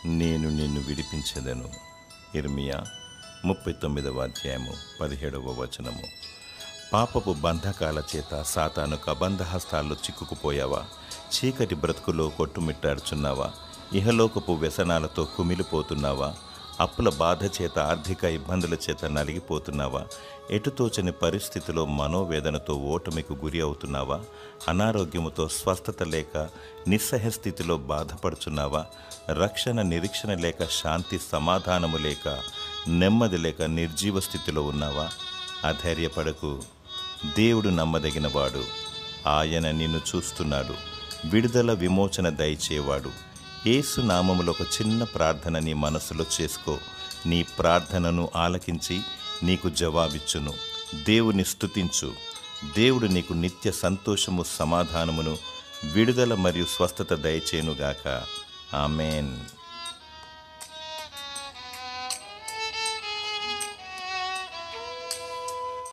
నేను నిన్ను విడిపించెదను. ఇర్మియా 39వ అధ్యాయము 17వ వచనము. పాపపు బంధకాల చేత సాతాను కబంధహస్తాల్లో చిక్కుకుపోయావా? చీకటి బ్రతుకులో కొట్టుమిట్టాడుచున్నావా? ఇహలోకపు వ్యసనాలతో కుమిలిపోతున్నావా? అప్పుల బాధ చేత ఆర్థిక ఇబ్బందుల చేత నలిగిపోతున్నావా? ఎటుతోచని పరిస్థితిలో మనోవేదనతో ఓటమికి గురి అవుతున్నావా? అనారోగ్యముతో స్వస్థత లేక నిస్సహ స్థితిలో బాధపడుచున్నావా? రక్షణ నిరీక్షణ లేక శాంతి సమాధానము లేక నెమ్మది లేక నిర్జీవ స్థితిలో ఉన్నావా? అధైర్యపడకు. దేవుడు నమ్మదగినవాడు. ఆయన నిన్ను చూస్తున్నాడు. విడుదల విమోచన దయచేవాడు. యేసు నామములో ఒక చిన్న ప్రార్థన నీ మనసులో చేసుకో. నీ ప్రార్థనను ఆలకించి నీకు జవాబిచ్చును. దేవుని స్తుతించు. దేవుడు నీకు నిత్య సంతోషము, సమాధానమును, విడుదల మరియు స్వస్థత దయచేయునుగాక. ఆమేన్.